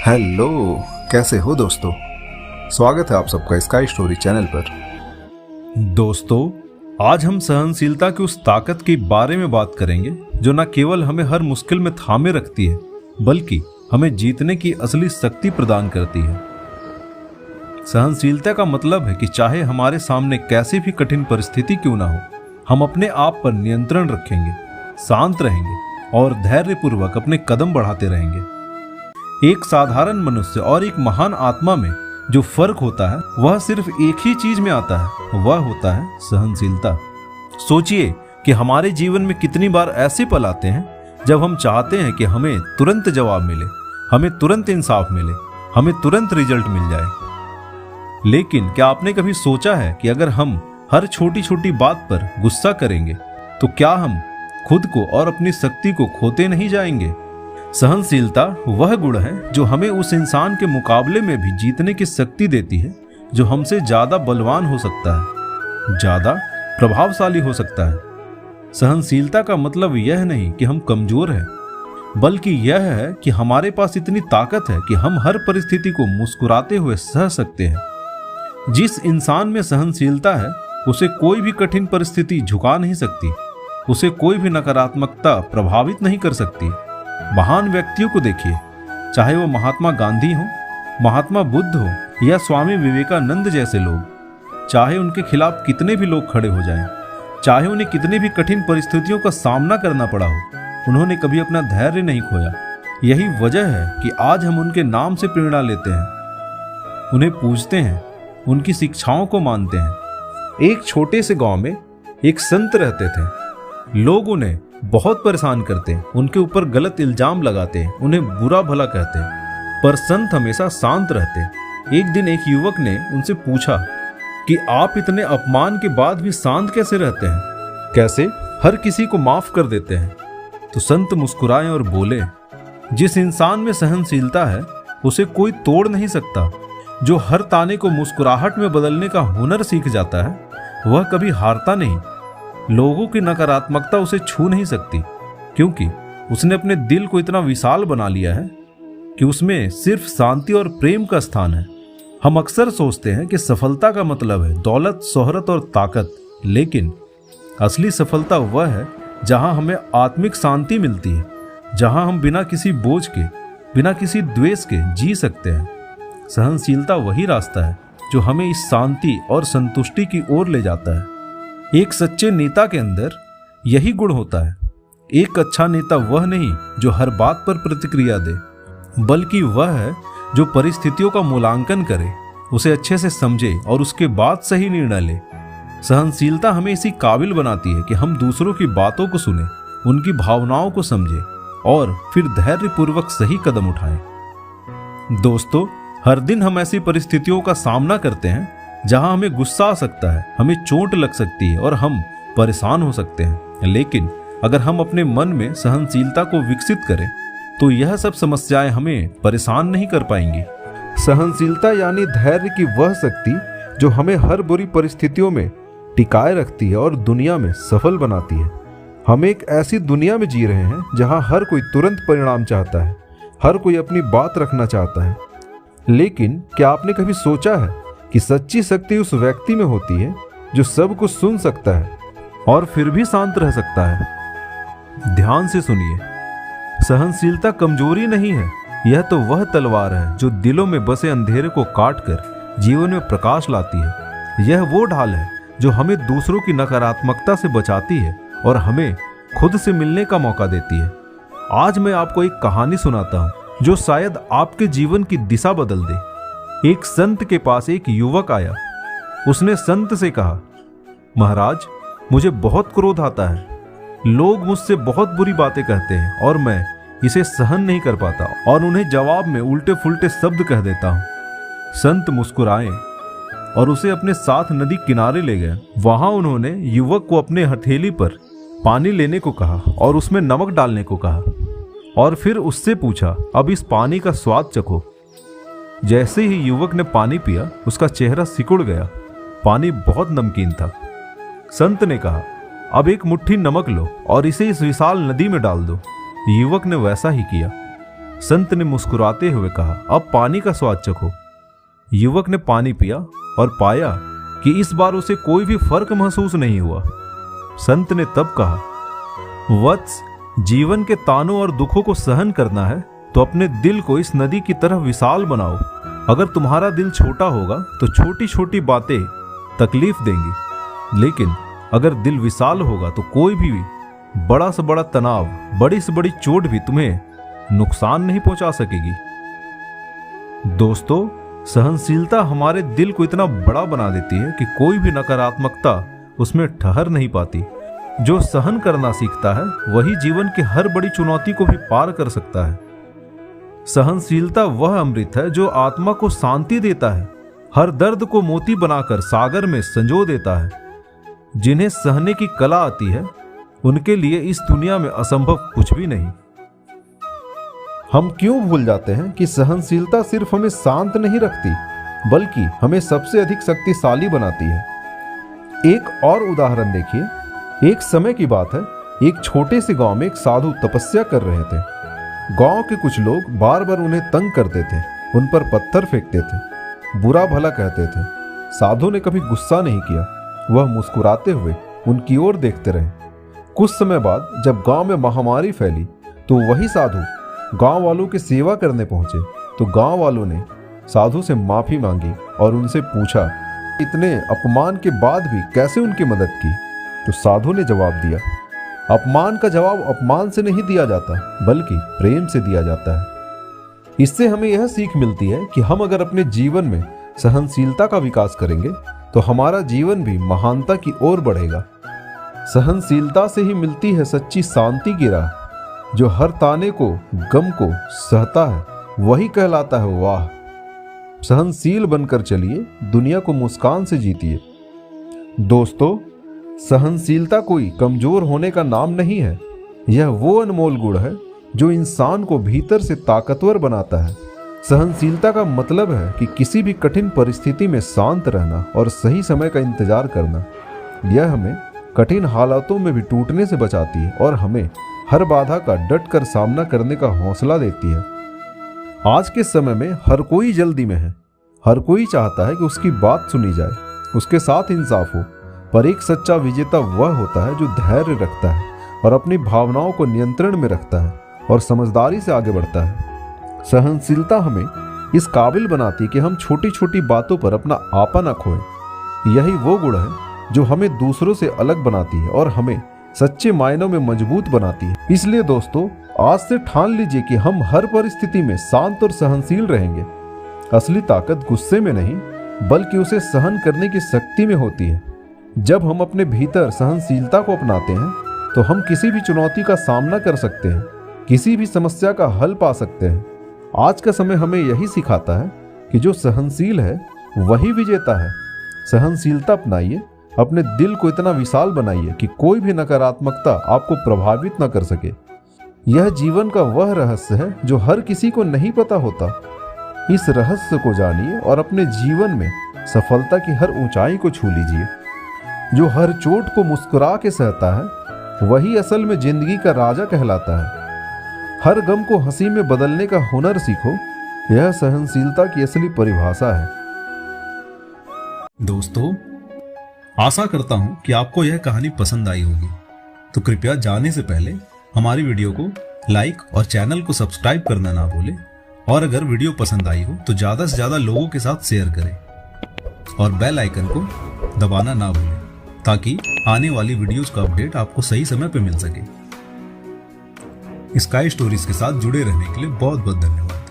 Hello, कैसे हो दोस्तों। स्वागत है आप सबका स्काई स्टोरी चैनल पर। दोस्तों, आज हम सहनशीलता की उस ताकत के बारे में बात करेंगे जो न केवल हमें हर मुश्किल में थामे रखती है बल्कि हमें जीतने की असली शक्ति प्रदान करती है। सहनशीलता का मतलब है कि चाहे हमारे सामने कैसी भी कठिन परिस्थिति क्यों ना हो, हम अपने आप पर नियंत्रण रखेंगे, शांत रहेंगे और धैर्यपूर्वक अपने कदम बढ़ाते रहेंगे। एक साधारण मनुष्य और एक महान आत्मा में जो फर्क होता है वह सिर्फ एक ही चीज में आता है, वह होता है सहनशीलता। सोचिए कि हमारे जीवन में कितनी बार ऐसे पल आते हैं जब हम चाहते हैं कि हमें तुरंत जवाब मिले, हमें तुरंत इंसाफ मिले, हमें तुरंत रिजल्ट मिल जाए। लेकिन क्या आपने कभी सोचा है कि अगर हम हर छोटी छोटी बात पर गुस्सा करेंगे तो क्या हम खुद को और अपनी शक्ति को खोते नहीं जाएंगे? सहनशीलता वह गुण है जो हमें उस इंसान के मुकाबले में भी जीतने की शक्ति देती है जो हमसे ज्यादा बलवान हो सकता है, ज्यादा प्रभावशाली हो सकता है। सहनशीलता का मतलब यह नहीं कि हम कमजोर हैं, बल्कि यह है कि हमारे पास इतनी ताकत है कि हम हर परिस्थिति को मुस्कुराते हुए सह सकते हैं। जिस इंसान में सहनशीलता है उसे कोई भी कठिन परिस्थिति झुका नहीं सकती, उसे कोई भी नकारात्मकता प्रभावित नहीं कर सकती। महान व्यक्तियों को देखिए, चाहे वो महात्मा गांधी हो, महात्मा बुद्ध हो या स्वामी विवेकानंद जैसे लोग, चाहे उनके खिलाफ कितने भी लोग खड़े हो जाएं, चाहे उन्हें कितने भी कठिन परिस्थितियों का सामना करना पड़ा हो, उन्होंने कभी अपना धैर्य नहीं खोया। यही वजह है कि आज हम उनके नाम से प्रेरणा लेते हैं, उन्हें पूजते हैं, उनकी शिक्षाओं को मानते हैं। एक छोटे से गांव में एक संत रहते थे। लोग उन्हें बहुत परेशान करते हैं, उनके ऊपर गलत इल्जाम लगाते हैं, उन्हें बुरा भला कहते हैं, पर संत हमेशा शांत रहते हैं। एक दिन एक युवक ने उनसे पूछा कि आप इतने अपमान के बाद भी शांत कैसे रहते हैं, कैसे हर किसी को माफ कर देते हैं? तो संत मुस्कुराए और बोले, जिस इंसान में सहनशीलता है उसे कोई तोड़ नहीं सकता। जो हर ताने को मुस्कुराहट में बदलने का हुनर सीख जाता है वह कभी हारता नहीं। लोगों की नकारात्मकता उसे छू नहीं सकती, क्योंकि उसने अपने दिल को इतना विशाल बना लिया है कि उसमें सिर्फ शांति और प्रेम का स्थान है। हम अक्सर सोचते हैं कि सफलता का मतलब है दौलत, शोहरत और ताकत, लेकिन असली सफलता वह है जहां हमें आत्मिक शांति मिलती है, जहां हम बिना किसी बोझ के, बिना किसी द्वेष के जी सकते हैं। सहनशीलता वही रास्ता है जो हमें इस शांति और संतुष्टि की ओर ले जाता है। एक सच्चे नेता के अंदर यही गुण होता है। एक अच्छा नेता वह नहीं जो हर बात पर प्रतिक्रिया दे, बल्कि वह है जो परिस्थितियों का मूल्यांकन करे, उसे अच्छे से समझे और उसके बाद सही निर्णय ले। सहनशीलता हमें इसी काबिल बनाती है कि हम दूसरों की बातों को सुने, उनकी भावनाओं को समझे और फिर धैर्यपूर्वक सही कदम उठाएं। दोस्तों, हर दिन हम ऐसी परिस्थितियों का सामना करते हैं जहां हमें गुस्सा आ सकता है, हमें चोट लग सकती है और हम परेशान हो सकते हैं। लेकिन अगर हम अपने मन में सहनशीलता को विकसित करें तो यह सब समस्याएं हमें परेशान नहीं कर पाएंगी। सहनशीलता यानी धैर्य की वह शक्ति जो हमें हर बुरी परिस्थितियों में टिकाए रखती है और दुनिया में सफल बनाती है। हम एक ऐसी दुनिया में जी रहे हैं जहां हर कोई तुरंत परिणाम चाहता है, हर कोई अपनी बात रखना चाहता है। लेकिन क्या आपने कभी सोचा है कि सच्ची शक्ति उस व्यक्ति में होती है जो सब कुछ सुन सकता है और फिर भी शांत रह सकता है? ध्यान से सुनिए, सहनशीलता कमजोरी नहीं है, यह तो वह तलवार है जो दिलों में बसे अंधेरे को काटकर जीवन में प्रकाश लाती है। यह वो ढाल है जो हमें दूसरों की नकारात्मकता से बचाती है और हमें खुद से मिलने का मौका देती है। आज मैं आपको एक कहानी सुनाता हूं जो शायद आपके जीवन की दिशा बदल दे। एक संत के पास एक युवक आया। उसने संत से कहा, महाराज, मुझे बहुत क्रोध आता है। लोग मुझसे बहुत बुरी बातें कहते हैं और मैं इसे सहन नहीं कर पाता और उन्हें जवाब में उल्टे फुल्टे शब्द कह देता हूं। संत मुस्कुराए और उसे अपने साथ नदी किनारे ले गए। वहां उन्होंने युवक को अपने हथेली पर पानी लेने को कहा और उसमें नमक डालने को कहा और फिर उससे पूछा, अब इस पानी का स्वाद चखो। जैसे ही युवक ने पानी पिया उसका चेहरा सिकुड़ गया। पानी बहुत नमकीन था। संत ने कहा, अब एक मुट्ठी नमक लो और इसे इस विशाल नदी में डाल दो। युवक ने वैसा ही किया। संत ने मुस्कुराते हुए कहा, अब पानी का स्वाद चखो। युवक ने पानी पिया और पाया कि इस बार उसे कोई भी फर्क महसूस नहीं हुआ। संत ने तब कहा, वत्स, जीवन के तानों और दुखों को सहन करना है तो अपने दिल को इस नदी की तरह विशाल बनाओ। अगर तुम्हारा दिल छोटा होगा तो छोटी छोटी बातें तकलीफ देंगी, लेकिन अगर दिल विशाल होगा तो कोई भी बड़ा से बड़ा तनाव, बड़ी से बड़ी चोट भी तुम्हें नुकसान नहीं पहुंचा सकेगी। दोस्तों, सहनशीलता हमारे दिल को इतना बड़ा बना देती है कि कोई भी नकारात्मकता उसमें ठहर नहीं पाती। जो सहन करना सीखता है वही जीवन की हर बड़ी चुनौती को भी पार कर सकता है। सहनशीलता वह अमृत है जो आत्मा को शांति देता है, हर दर्द को मोती बनाकर सागर में संजो देता है। जिन्हें सहने की कला आती है उनके लिए इस दुनिया में असंभव कुछ भी नहीं। हम क्यों भूल जाते हैं कि सहनशीलता सिर्फ हमें शांत नहीं रखती, बल्कि हमें सबसे अधिक शक्तिशाली बनाती है। एक और उदाहरण देखिए। एक समय की बात है, एक छोटे से गांव में एक साधु तपस्या कर रहे थे। गांव के कुछ लोग बार बार उन्हें तंग करते थे, उन पर पत्थर फेंकते थे, बुरा भला कहते थे। साधु ने कभी गुस्सा नहीं किया, वह मुस्कुराते हुए उनकी ओर देखते रहे। कुछ समय बाद जब गांव में महामारी फैली तो वही साधु गांव वालों की सेवा करने पहुंचे। तो गांव वालों ने साधु से माफी मांगी और उनसे पूछा, इतने अपमान के बाद भी कैसे उनकी मदद की। तो साधु ने जवाब दिया, अपमान का जवाब अपमान से नहीं दिया जाता, बल्कि प्रेम से दिया जाता है। इससे हमें यह सीख मिलती है कि हम अगर अपने जीवन में सहनशीलता का विकास करेंगे तो हमारा जीवन भी महानता की ओर बढ़ेगा। सहनशीलता से ही मिलती है सच्ची शांति की राह। जो हर ताने को, गम को सहता है वही कहलाता है वाह। सहनशील बनकर चलिए, दुनिया को मुस्कान से जीतिए। दोस्तों, सहनशीलता कोई कमजोर होने का नाम नहीं है। यह वो अनमोल गुण है जो इंसान को भीतर से ताकतवर बनाता है। सहनशीलता का मतलब है कि किसी भी कठिन परिस्थिति में शांत रहना और सही समय का इंतजार करना। यह हमें कठिन हालातों में भी टूटने से बचाती है और हमें हर बाधा का डट कर सामना करने का हौसला देती है। आज के समय में हर कोई जल्दी में है, हर कोई चाहता है कि उसकी बात सुनी जाए, उसके साथ इंसाफ हो। पर एक सच्चा विजेता वह होता है जो धैर्य रखता है और अपनी भावनाओं को नियंत्रण में रखता है और समझदारी से आगे बढ़ता है। सहनशीलता हमें इस काबिल बनाती है कि हम छोटी छोटी बातों पर अपना आपा न खोएं। यही वो गुण है जो हमें दूसरों से अलग बनाती है और हमें सच्चे मायनों में मजबूत बनाती है। इसलिए दोस्तों, आज से ठान लीजिए कि हम हर परिस्थिति में शांत और सहनशील रहेंगे। असली ताकत गुस्से में नहीं, बल्कि उसे सहन करने की शक्ति में होती है। जब हम अपने भीतर सहनशीलता को अपनाते हैं तो हम किसी भी चुनौती का सामना कर सकते हैं, किसी भी समस्या का हल पा सकते हैं। आज का समय हमें यही सिखाता है कि जो सहनशील है वही विजेता है। सहनशीलता अपनाइए, अपने दिल को इतना विशाल बनाइए कि कोई भी नकारात्मकता आपको प्रभावित न कर सके। यह जीवन का वह रहस्य है जो हर किसी को नहीं पता होता। इस रहस्य को जानिए और अपने जीवन में सफलता की हर ऊंचाई को छू लीजिए। जो हर चोट को मुस्कुरा के सहता है वही असल में जिंदगी का राजा कहलाता है। हर गम को हंसी में बदलने का हुनर सीखो, यह सहनशीलता की असली परिभाषा है। दोस्तों, आशा करता हूं कि आपको यह कहानी पसंद आई होगी। तो कृपया जाने से पहले हमारी वीडियो को लाइक और चैनल को सब्सक्राइब करना ना भूलें। और अगर वीडियो पसंद आई हो तो ज्यादा से ज्यादा लोगों के साथ शेयर करें और बेल आइकन को दबाना ना भूलें, ताकि आने वाली वीडियोस का अपडेट आपको सही समय पर मिल सके। स्काई स्टोरीज के साथ जुड़े रहने के लिए बहुत बहुत धन्यवाद।